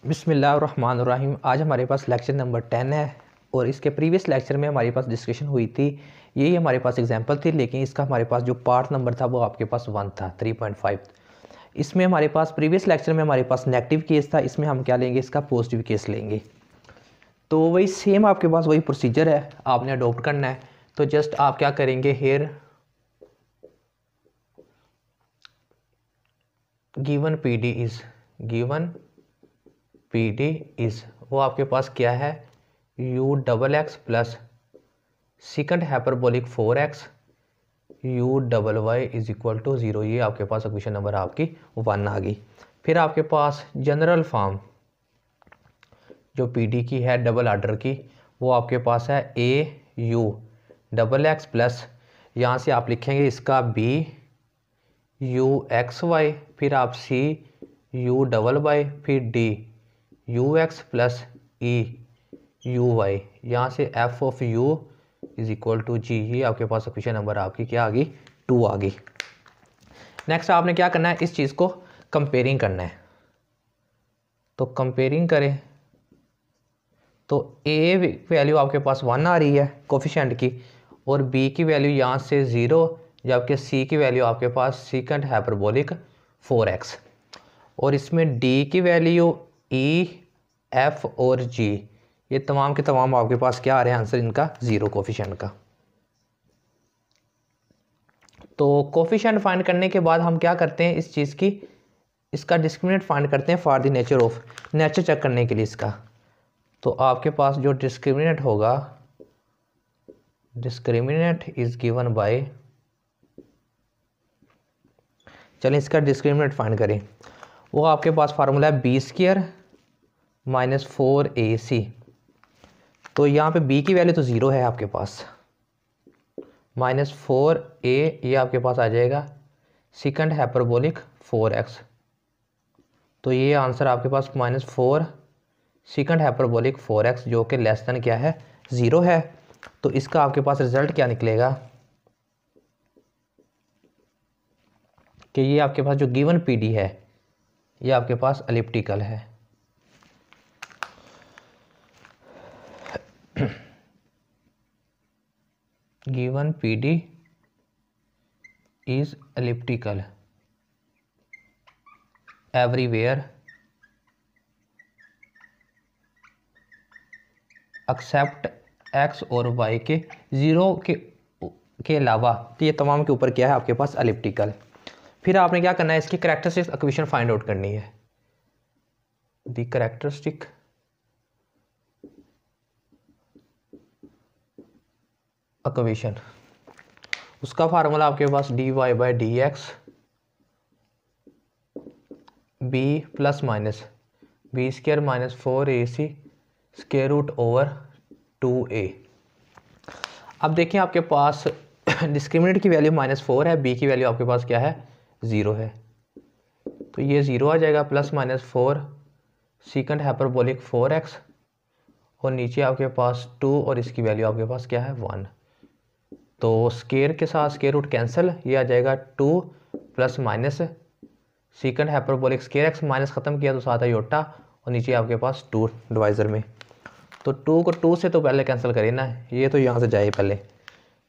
बिस्मिल्लाहिर्रहमानिर्रहीम। आज हमारे पास लेक्चर नंबर 10 है और इसके प्रीवियस लेक्चर में हमारे पास डिस्कशन हुई थी। यही हमारे पास एग्जांपल थी, लेकिन इसका हमारे पास जो पार्ट नंबर था वो आपके पास 1 था 3.5। इसमें हमारे पास प्रीवियस लेक्चर में हमारे पास नेगेटिव केस था, इसमें हम क्या लेंगे, इसका पॉजिटिव केस लेंगे। तो वही सेम आपके पास वही प्रोसीजर है, आपने अडोप्ट करना है। तो जस्ट आप क्या करेंगे, here given P D is वो आपके पास क्या है, u double x plus second hyperbolic 4x u double y is equal to 0। ये आपके पास इक्वेशन नंबर आपकी 1 आ गई। फिर आपके पास जनरल फॉर्म जो पीडी की है डबल आर्डर की, वो आपके पास है ए यू डबल एक्स प्लस, यहाँ से आप लिखेंगे इसका बी यू एक्स वाई, फिर आप सी यू डबल वाई, फिर D U X plus E U Y, यहाँ से F of U is equal to G. ये आपके पास इक्वेशन नंबर आपकी क्या आ गई, 2 आ गई। नेक्स्ट आपने क्या करना है, इस चीज़ को कंपेयरिंग करना है। तो कंपेयरिंग करें तो ए वैल्यू आपके पास 1 आ रही है कोफिशिएंट की, और बी की वैल्यू यहाँ से 0, जबकि सी की वैल्यू आपके पास सेकंड हाइपरबोलिक 4x, और इसमें डी की वैल्यू ई एफ और जी, ये तमाम के तमाम आपके पास क्या आ रहे हैं आंसर इनका 0 कोफिशिएंट का। तो कोफिशिएंट फाइंड करने के बाद हम क्या करते हैं, इस चीज़ की इसका डिस्क्रिमिनेंट फाइंड करते हैं for the nature of, nature check करने के लिए इसका। तो आपके पास जो डिस्क्रिमिनेंट होगा, डिस्क्रिमिनेंट इज गिवन बाय, चलें इसका डिस्क्रिमिनेंट फाइंड करें। वो आपके पास फार्मूला है बी स्क्वायर माइनस 4ac। तो यहाँ पे b की वैल्यू तो 0 है आपके पास, माइनस 4a ये आपके पास आ जाएगा सेकंड हाइपरबोलिक 4x। तो ये आंसर आपके पास माइनस 4 सेकंड हाइपरबोलिक 4x जो कि लेस देन क्या है, 0 है। तो इसका आपके पास रिजल्ट क्या निकलेगा कि ये आपके पास जो गिवन पीडी है ये आपके पास एलिप्टिकल है। Given PD is elliptical everywhere except x और y के 0 के अलावा। तो ये तमाम के ऊपर क्या है आपके पास, एलिप्टिकल। फिर आपने क्या करना है, इसकी कैरेक्टरिस्टिक इक्वेशन फाइंड आउट करनी है। द कैरेक्टरिस्टिक इक्वेशन, उसका फार्मूला आपके पास dy by d x b plus minus b square minus 4ac square root over 2a। अब देखिए आपके पास डिस्क्रिमिनेंट की वैल्यू -4 है, बी की वैल्यू आपके पास क्या है, 0 है। तो ये 0 आ जाएगा, plus minus 4 second hyperbolic 4x, और नीचे आपके पास 2 और इसकी वैल्यू आपके पास क्या है, 1। तो स्केयर के साथ स्केयर रूट कैंसिल, ये आ जाएगा 2 plus minus second hyperbolic square x, minus ख़त्म किया तो साथ आयोटा, और नीचे आपके पास 2 डिवाइज़र में। तो 2 को 2 से तो पहले कैंसिल करिए ना, ये तो यहाँ से जाए पहले।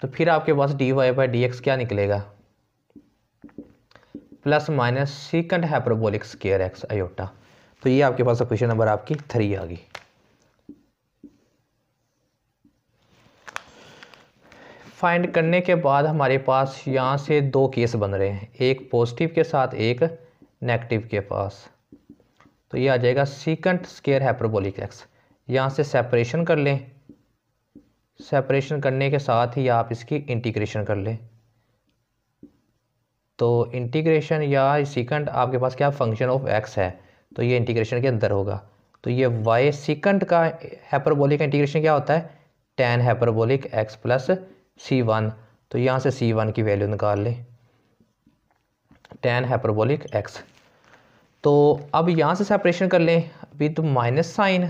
तो फिर आपके पास dy बाई डी एक्स क्या निकलेगा, plus minus second hyperbolic square x iota. तो ये आपके पास क्वेश्चन नंबर आपकी 3 आ गई। फाइंड करने के बाद हमारे पास यहाँ से 2 केस बन रहे हैं, एक पॉजिटिव के साथ एक नेगेटिव के पास। तो ये आ जाएगा सेकंड स्केयर हाइपरबोलिक x, यहाँ से सेपरेशन कर लें, सेपरेशन करने के साथ ही आप इसकी इंटीग्रेशन कर लें। तो इंटीग्रेशन या सेकंड आपके पास क्या फंक्शन ऑफ x है, तो ये इंटीग्रेशन के अंदर होगा। तो ये y सेकंड का हाइपरबोलिक इंटीग्रेशन क्या होता है, tan hyperbolic x plus c1। तो यहाँ से c1 की वैल्यू निकाल लें, tan हाइपरबोलिक x। तो अब यहाँ से सेपरेशन कर लें विद माइनस साइन,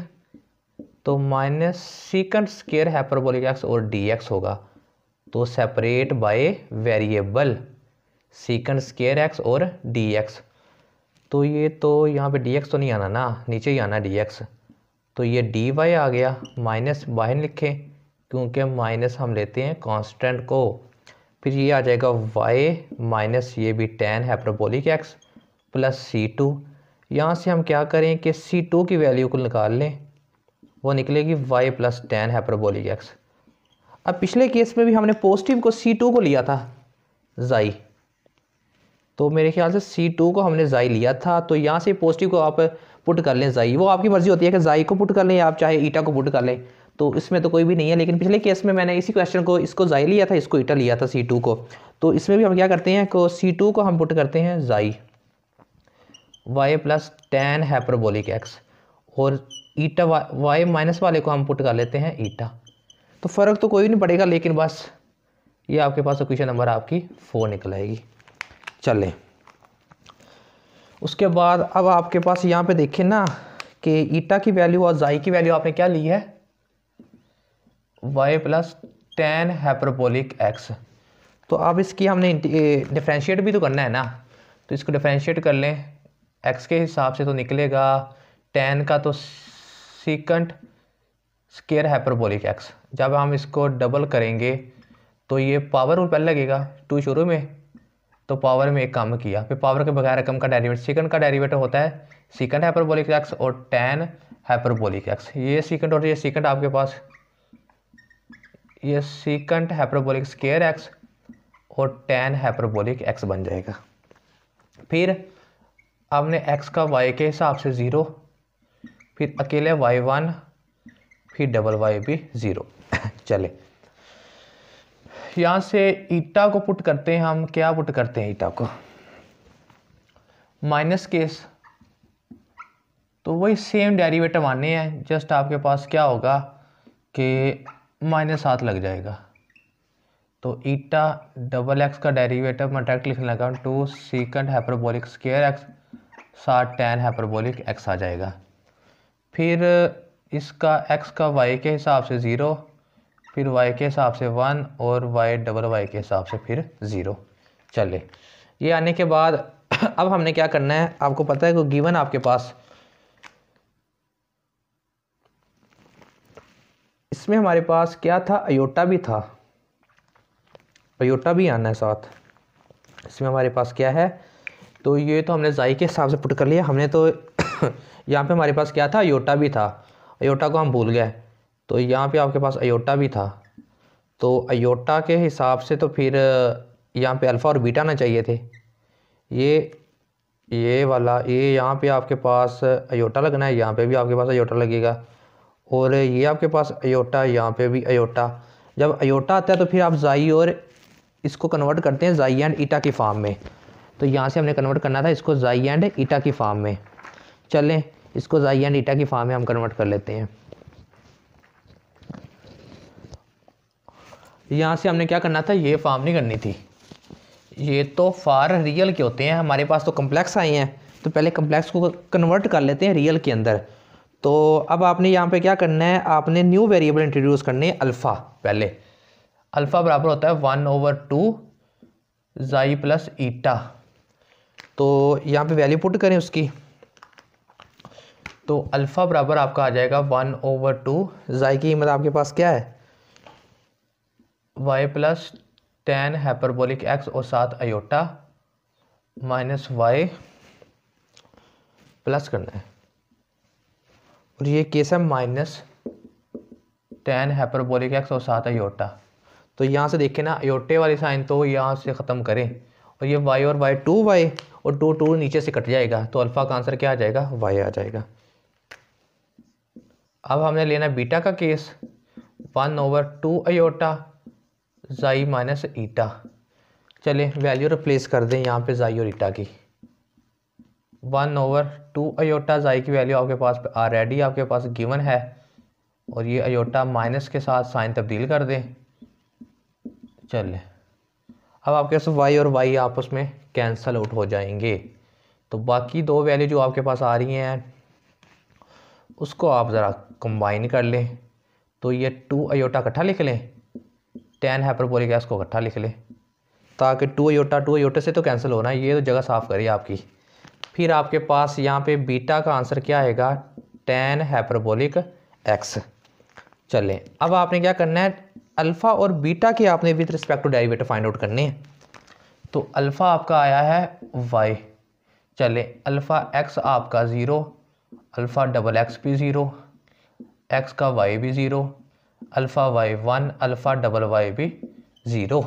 तो minus second square hyperbolic x और dx होगा। तो separate by variable second square x और dx। तो ये तो यहाँ पे dx तो नहीं आना ना, नीचे ही आना dx। तो ये dy आ गया, माइनस बाहर लिखें क्योंकि माइनस हम लेते हैं कांस्टेंट को। फिर ये आ जाएगा y माइनस ये भी tan hyperbolic x plus c2। यहाँ से हम क्या करें कि c2 की वैल्यू को निकाल लें, वो निकलेगी y plus tan hyperbolic x। अब पिछले केस में भी हमने पॉजिटिव को c2 को लिया था जाई, तो मेरे ख्याल से c2 को हमने जाई लिया था। तो यहाँ से पॉजिटिव को आप पुट कर लें जाई, वो आपकी मर्जी होती है कि जाई को पुट कर लें या आप चाहे ईटा को पुट कर लें, तो इसमें तो कोई भी नहीं है। लेकिन पिछले केस में मैंने इसी क्वेश्चन को इसको जाई लिया था, इसको ईटा लिया था c2 को। तो इसमें भी हम क्या करते हैं को c2 को हम पुट करते हैं जाई y plus tan hyperbolic x, और ईटा y माइनस वाले को हम पुट कर लेते हैं ईटा। तो फ़र्क तो कोई नहीं पड़ेगा, लेकिन बस ये आपके पास क्वेश्चन नंबर आपकी 4 निकल आएगी। चलें, उसके बाद अब आपके पास यहाँ पे देखें ना कि ईटा की वैल्यू और जाई की वैल्यू आपने क्या ली है, y plus tan hyperbolic x। तो अब इसकी हमने डिफ्रेंशिएट भी तो करना है ना, तो इसको डिफ्रेंशिएट कर लें x के हिसाब से, तो निकलेगा tan का तो सीकंट स्केयर हाइपरबोलिक x। जब हम इसको डबल करेंगे तो ये पावर रूल पहले लगेगा 2 शुरू में, तो पावर में एक कम किया, फिर पावर के बगैर रकम का डेरिवेटिव सीकंट का डेरिवेटिव होता है सीकंट हाइपरबोलिक x और tan हाइपरबोलिक x। ये सीकंट और ये सीकंट आपके पास, ये सीकंट हाइपरबोलिक स्केयर x और tan हाइपरबोलिक x बन जाएगा। फिर आपने x का y के हिसाब से 0, फिर अकेले y1, फिर डबल y भी 0। चले, यहाँ से ईटा को पुट करते हैं हम, क्या पुट करते हैं ईटा को, माइनस केस, तो वही सेम डेरिवेटिव आने हैं, जस्ट आपके पास क्या होगा कि -7 लग जाएगा। तो ईटा डबल x का डेरिवेटिव मैं डायरेक्ट लिखने लगा 2 सीकंट हाइपरबोलिक स्क्वायर x साथ tan हाइपरबोलिक x आ जाएगा। फिर इसका x का y के हिसाब से 0, फिर y के हिसाब से 1 और y डबल y के हिसाब से फिर 0। चले, ये आने के बाद अब हमने क्या करना है, आपको पता है कि गिवन आपके पास इसमें हमारे पास क्या था, अयोटा भी था, अयोटा भी आना है साथ। इसमें हमारे पास क्या है, तो ये तो हमने जाई के हिसाब से पुट कर लिया हमने, तो यहाँ पे हमारे पास क्या था, अयोटा भी था, अयोटा को हम भूल गए, तो यहाँ पे आपके पास अयोटा भी था। तो अयोटा के हिसाब से तो फिर यहाँ पे अल्फ़ा और बीटा आना चाहिए थे, ये वाला, ये यहाँ पे आपके पास अयोटा लगना है, यहाँ पे भी आपके पास अयोटा लगेगा, और ये आपके पास अयोटा, यहाँ पे भी अयोटा। जब अयोटा आता है तो फिर आप जाई और इसको कन्वर्ट करते हैं जाई एंड ईटा की फॉर्म में, तो यहाँ से हमने कन्वर्ट करना था इसको जाई एंड ईटा की फॉर्म में। चलें, इसको जाई एंड ईटा की फॉर्म में हम कन्वर्ट कर लेते हैं। यहाँ से हमने क्या करना था, ये फॉर्म नहीं करनी थी, ये तो फार रियल के होते हैं, हमारे पास तो कम्प्लेक्स आए हैं, तो पहले कम्प्लेक्स को कन्वर्ट कर लेते हैं रियल के अंदर। तो अब आपने यहाँ पे क्या करना है, आपने न्यू वेरिएबल इंट्रोड्यूस करने हैं अल्फ़ा। पहले अल्फ़ा बराबर होता है 1/2 जाई प्लस ईटा, तो यहाँ पे वैल्यू पुट करें उसकी, तो अल्फ़ा बराबर आपका आ जाएगा 1/2 जाई की कीमत आपके पास क्या है, y plus tan hyperbolic x और साथ अयोटा माइनस y प्लस करना है, और ये केस है माइनस tan हाइपरबोलिक x और साथ अयोटा। तो यहाँ से देखें ना, अयोटे वाली साइन तो यहाँ से ख़त्म करें, और ये y और y 2y और 2 नीचे से कट जाएगा, तो अल्फ़ा का आंसर क्या आ जाएगा, y आ जाएगा। अब हमने लेना बीटा का केस, 1/2 अयोटा जाई माइनस ईटा। चले वैल्यू रिप्लेस कर दें यहाँ पे जाई और ईटा की, 1/2 अयोटा जाई की वैल्यू आपके पास ऑलरेडी आपके पास गिवन है, और ये अयोटा माइनस के साथ साइन तब्दील कर दें। चले, अब आपके पास y और y आपस में कैंसल आउट हो जाएंगे, तो बाकी दो वैल्यू जो आपके पास आ रही हैं उसको आप ज़रा कंबाइन कर लें। तो ये 2 अयोटा इकट्ठा लिख लें, tan हाइपरबोलिक x को इकट्ठा लिख लें, ताकि 2 अयोटा से तो कैंसिल होना है, ये तो जगह साफ़ करिए आपकी, फिर आपके पास यहाँ पे बीटा का आंसर क्या आएगा, tan हाइपरबोलिक x। चलें अब आपने क्या करना है, अल्फ़ा और बीटा के आपने with respect to derivative find out करने हैं। तो अल्फ़ा आपका आया है y, चले अल्फ़ा x आपका 0, अल्फ़ा डबल एक्स भी 0, x का y भी 0, alpha y 1, alpha double y भी 0।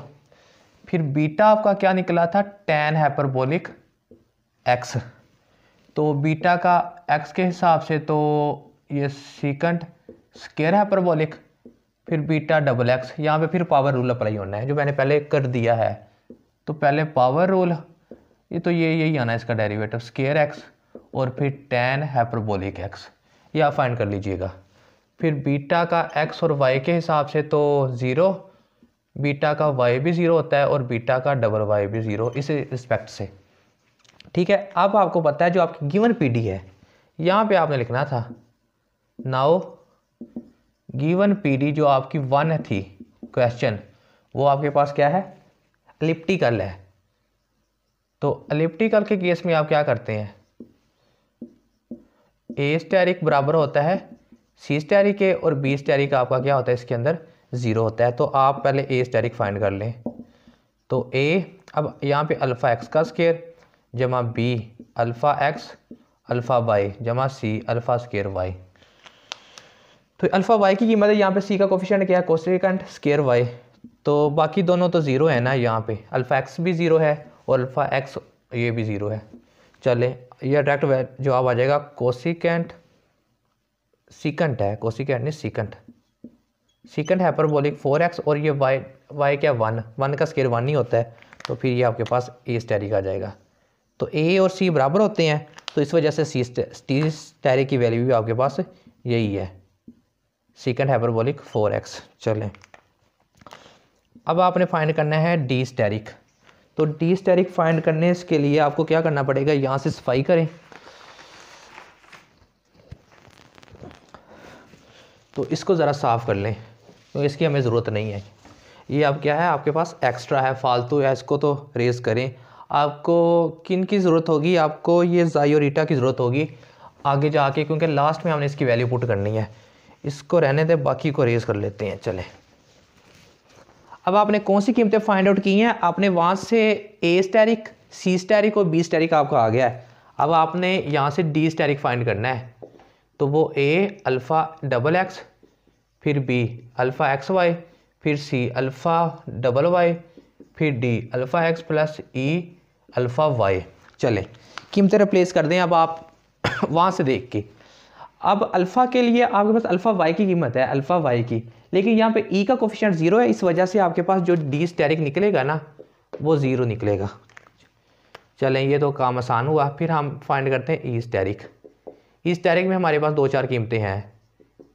फिर बीटा आपका क्या निकला था, tan हाइपरबोलिक x। तो बीटा का x के हिसाब से तो ये सीकंट स्क्वायर हाइपरबोलिक, फिर बीटा डबल एक्स, यहाँ पे फिर पावर रूल अप्लाई होना है जो मैंने पहले कर दिया है। तो पहले पावर रूल, ये तो यही आना है इसका डेरिवेटिव स्क्वायर एक्स और फिर tan हाइपरबोलिक x, ये आप फाइंड कर लीजिएगा। फिर बीटा का x और y के हिसाब से तो 0, बीटा का y भी 0 होता है और बीटा का डबल y भी 0 इस रिस्पेक्ट से। ठीक है, अब आपको पता है जो आपकी गिवन पीडी है, यहाँ पे आपने लिखना था नाउ गिवन पीडी जो आपकी 1 थी क्वेश्चन, वो आपके पास क्या है, एलिप्टिकल है। तो एलिप्टिकल के केस में आप क्या करते हैं, ए स्टेरिक बराबर होता है सी स्टेरिक के और बी स्टेरिक आपका क्या होता है इसके अंदर 0 होता है। तो आप पहले ए स्टेरिक फाइंड कर लें। तो ए, अब यहाँ पे अल्फ़ा एक्स का स्क्वायर जमा b alpha x alpha y जमा सी अल्फ़ा स्क्वायर वाई। तो अल्फ़ा वाई की कीमत है, यहाँ पे सी का कोफिशिएंट क्या है, कोसेकेंट स्क्वायर वाई। तो बाकी दोनों तो 0 है ना, यहाँ पे अल्फ़ा एक्स भी 0 है और अल्फ़ा एक्स ये भी 0 है। चले ये डायरेक्ट जवाब आ जाएगा कोसिकेंट, सीकंट है, कोसिकेंट नहीं सीकंट, सीकंट हाइपरबोलिक 4x और ये y क्या 1 का स्क्वायर 1 ही होता है। तो फिर ये आपके पास ए स्टेरिक आ जाएगा। तो ए और सी बराबर होते हैं, तो इस वजह से सी स्टेरिक की वैल्यू भी आपके पास यही है, सीकंट हाइपरबोलिक 4x। चलें अब आपने फाइंड करना है डी स्टेरिक। तो डी स्टेरिक फाइंड करने के लिए आपको क्या करना पड़ेगा, यहाँ से सफाई करें। तो इसको ज़रा साफ़ कर लें, तो इसकी हमें ज़रूरत नहीं है। ये अब क्या है आपके पास एक्स्ट्रा है, फालतू है, इसको तो रेज़ करें। आपको किन की ज़रूरत होगी, आपको ये ज़ाई और ईटा की ज़रूरत होगी आगे जाके, क्योंकि लास्ट में हमने इसकी वैल्यू पुट करनी है। इसको रहने दें, बाकी को रेज़ कर लेते हैं। चलें अब आपने कौन सी कीमतें फाइंड आउट की हैं, आपने वहाँ से ए स्टेरिक, सी स्टेरिक और बी स्टेरिक आपका आ गया है। अब आपने यहाँ से डी स्टेरिक फाइंड करना है। तो वो ए अल्फ़ा डबल एक्स, फिर बी अल्फ़ा एक्स वाई, फिर सी अल्फ़ा डबल वाई, फिर डी अल्फ़ा एक्स प्लस ई अल्फ़ा वाई। चलें कीमतें रिप्लेस कर दें अब आप वहाँ से देख के। अब अल्फ़ा के लिए आपके पास अल्फ़ा वाई की कीमत है, अल्फ़ा वाई की, लेकिन यहाँ पे ई का कोफिशिएंट 0 है, इस वजह से आपके पास जो डी स्टेरिक निकलेगा ना वो 0 निकलेगा। चलें ये तो काम आसान हुआ। फिर हम फाइंड करते हैं ई स्टेरिक। ई स्टेरिक में हमारे पास 2-4 कीमतें हैं।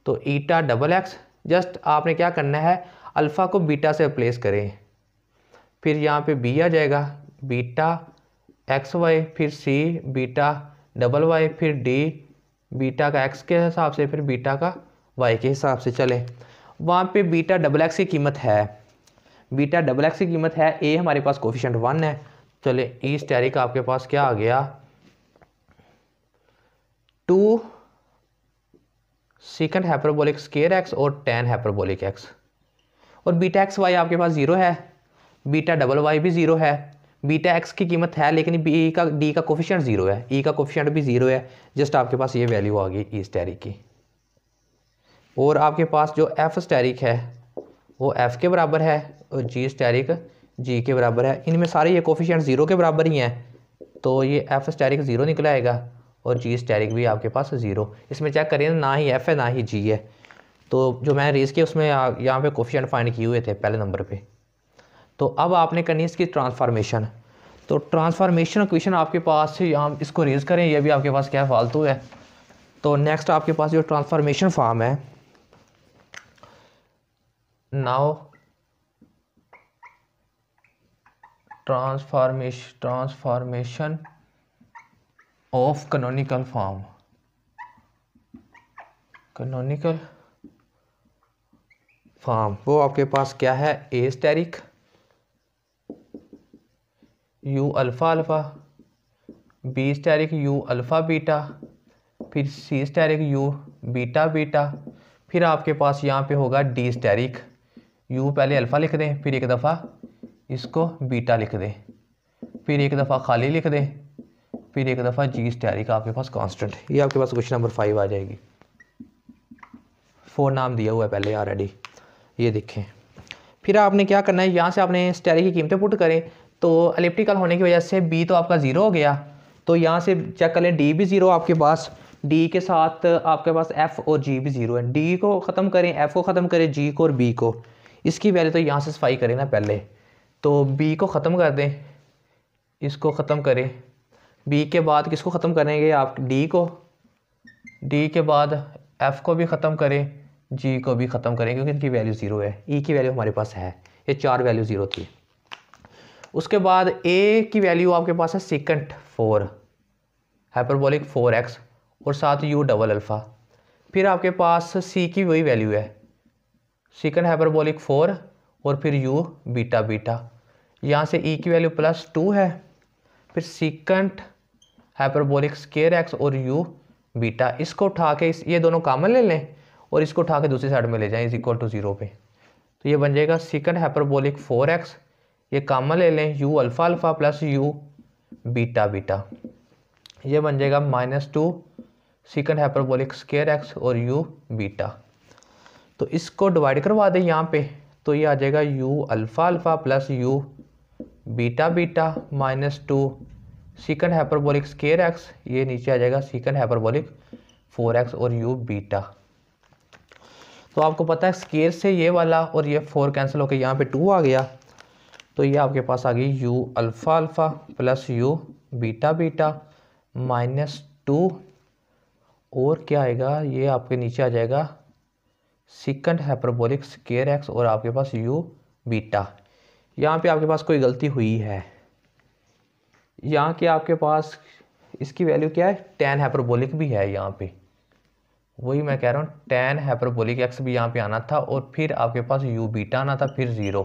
तो ईटा डबल एक्स, जस्ट आपने क्या करना है, अल्फ़ा को बीटा से रिप्लेस करें। फिर यहाँ पे बी आ जाएगा बीटा एक्स वाई, फिर सी बीटा डबल वाई, फिर डी बीटा का एक्स के हिसाब से, फिर बीटा का वाई के हिसाब से। चले वहाँ पे बीटा डबल एक्स की कीमत है, बीटा डबल एक्स की कीमत है, ए हमारे पास कोफिशिएंट 1 है। चले ई स्टेरिक आपके पास क्या आ गया, 2 सीकंट हाइपरबोलिक स्क्वायर एक्स और tan हाइपरबोलिक एक्स। और बीटा एक्स वाई आपके पास 0 है, बीटा डबल वाई भी 0 है, बीटा एक्स की कीमत है लेकिन डी का कोफिशिएंट 0 है, ई का कोफिशिएंट भी 0 है। जस्ट आपके पास ये वैल्यू आ गई ई स्टेरिक की। और आपके पास जो एफ स्टेरिक है वो एफ के बराबर है और जी स्टेरिक जी के बराबर है। इनमें सारे ये कोफिशिएंट 0 के बराबर ही हैं, तो ये एफ स्टेरिक 0 निकला आएगा और जी स्टेरिक भी आपके पास 0। इसमें चेक करिए ना ही एफ है ना ही जी है। तो जो मैं रेस किया उसमें यहाँ पे कोफिशिएंट फाइंड किए हुए थे पहले नंबर पे। तो अब आपने करनी है इसकी ट्रांसफॉर्मेशन। तो ट्रांसफॉर्मेशन इक्वेशन आपके पास है, यहाँ इसको रेज करें, ये भी आपके पास क्या है फालतू है। तो नेक्स्ट आपके पास जो ट्रांसफॉर्मेशन फॉर्म है, now transformation of canonical form, canonical form वो आपके पास क्या है, A asterisk U alpha alpha B asterisk U alpha beta, फिर C asterisk U beta beta, फिर आपके पास यहाँ पे होगा डी स्टेरिक यू, पहले अल्फ़ा लिख दें, फिर एक दफ़ा इसको बीटा लिख दें, फिर एक दफ़ा खाली लिख दें, फिर एक दफ़ा जी स्टेरिक आपके पास कांस्टेंट। ये आपके पास क्वेश्चन नंबर 5 आ जाएगी। 4 नाम दिया हुआ है पहले ऑलरेडी, ये देखें। फिर आपने क्या करना है, यहाँ से आपने स्टेरिक की कीमतें पुट करें, तो एलिप्टिकल होने की वजह से बी तो आपका ज़ीरो हो गया, तो यहाँ से चेक कर लें डी भी ज़ीरो आपके पास, डी के साथ आपके पास एफ़ और जी भी ज़ीरो है। डी को ख़त्म करें, एफ़ को ख़त्म करें, जी को और बी को, इसकी वैल्यू तो यहाँ से सफाई करें ना पहले, तो बी को ख़त्म कर दें, इसको ख़त्म करें, बी के बाद किसको ख़त्म करेंगे आप, डी को, डी के बाद एफ़ को भी ख़त्म करें, जी को भी ख़त्म करें, क्योंकि इनकी वैल्यू ज़ीरो है, ई की वैल्यू हमारे पास है, ये 4 वैल्यू ज़ीरो थी। उसके बाद ए की वैल्यू आपके पास है सेकंड 4 हाइपरबोलिक 4x और साथ यू डबल अल्फ़ा। फिर आपके पास सी की वही वैल्यू है, सेकंड हाइपरबोलिक 4 और फिर यू बीटा बीटा, यहाँ से ई की वैल्यू +2 है, फिर सेकंड हाइपरबोलिक स्क्वायर x और यू बीटा, इसको उठा के ये दोनों कॉमन ले लें और इसको उठा के दूसरी साइड में ले जाएं इज इक्वल टू 0 पे, तो ये बन जाएगा सेकंड हाइपरबोलिक 4x, ये कॉमन ले लें, you alpha alpha plus you beta beta, ये बन जाएगा -2 सेकंड हाइपरबोलिक स्क्वायर x और यू बीटा। तो इसको डिवाइड करवा दें यहाँ पे, तो ये आ जाएगा you alpha alpha plus you beta beta -2 second hyperbolic square x, ये नीचे आ जाएगा सेकंड हाइपरबोलिक 4x और यू बीटा। तो आपको पता है स्क्वायर से ये वाला और ये 4 कैंसिल होकर यहाँ पे 2 आ गया, तो ये आपके पास आ गई you alpha alpha plus you beta beta -2 और क्या आएगा, ये आपके नीचे आ जाएगा सेकंड हाइपरबोलिक स्क्वायर x और आपके पास यू बीटा। यहाँ पे आपके पास कोई गलती हुई है, यहाँ के आपके पास इसकी वैल्यू क्या है, tan हाइपरबोलिक भी है यहाँ पे, वही मैं कह रहा हूँ tan हाइपरबोलिक x भी यहाँ पे आना था और फिर आपके पास यू बीटा आना था, फिर 0,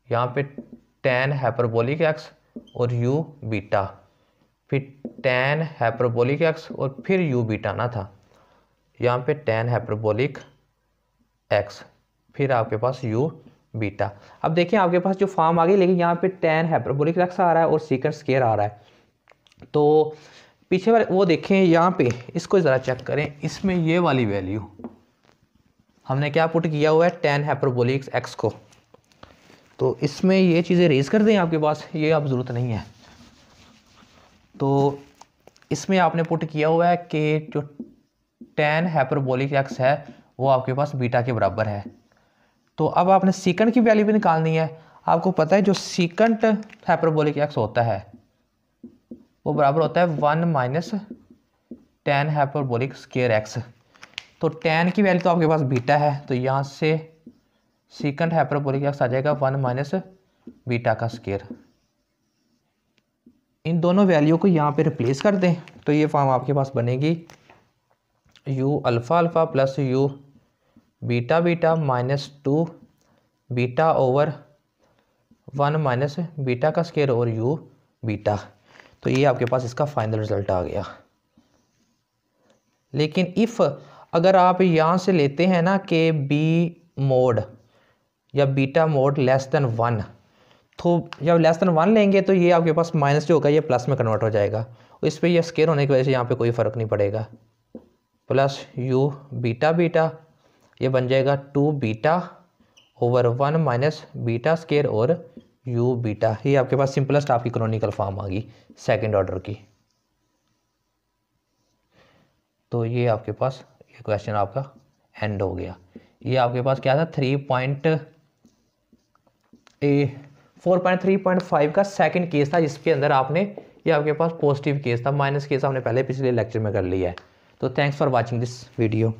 यहाँ पे tan हाइपरबोलिक x और यू बीटा, फिर tan हाइपरबोलिक x और फिर यू बीटा आना था, यहाँ पे tan हाइपरबोलिक x फिर आपके पास यू बीटा। अब देखिए आपके पास जो फॉर्म आ गई, लेकिन यहाँ पे tan हाइपरबोलिक x आ रहा है और सेकंड स्क्वायर आ रहा है, तो पीछे वाले वो देखें यहाँ पे, इसको ज़रा चेक करें, इसमें ये वाली वैल्यू हमने क्या पुट किया हुआ है, tan हाइपरबोलिक x को, तो इसमें ये चीज़ें रेज कर दें आपके पास, ये अब ज़रूरत नहीं है, तो इसमें आपने पुट किया हुआ है कि जो tan हाइपरबोलिक x है वो आपके पास बीटा के बराबर है। तो अब आपने सेकंड की वैल्यू भी निकालनी है। आपको पता है जो सेकंड हाइपरबोलिक x होता है वो बराबर होता है 1 minus tan hyperbolic square x। तो tan की वैल्यू तो आपके पास बीटा है, तो यहाँ से सेकंड हाइपरबोलिक x आ जाएगा 1 माइनस बीटा का स्क्वायर। इन दोनों वैल्यू को यहाँ पे रिप्लेस कर दें, तो ये फॉर्म आपके पास बनेगी you alpha alpha plus you beta beta -2 beta over 1 minus beta का स्क्वायर और यू बीटा। तो ये आपके पास इसका फाइनल रिजल्ट आ गया। लेकिन इफ़ अगर आप यहाँ से लेते हैं ना कि बी मोड या बीटा मोड लेस देन 1, तो जब लेस देन 1 लेंगे तो ये आपके पास माइनस जो होगा ये प्लस में कन्वर्ट हो जाएगा, इस पर यह स्क्वायर होने की वजह से यहाँ पे कोई फ़र्क नहीं पड़ेगा। प्लस यू बीटा बीटा ये बन जाएगा 2 beta over 1 minus beta square और यू बीटा। ये आपके पास सिंपलेस्ट आपकी कैनोनिकल फॉर्म आ गई सेकंड ऑर्डर की। तो ये आपके पास ये क्वेश्चन आपका एंड हो गया। ये आपके पास क्या था 4.3.5 का सेकंड केस था, जिसके अंदर आपने ये आपके पास पॉजिटिव केस था, माइनस केस आपने पहले पिछले लेक्चर में कर लिया है। तो thanks for watching this video.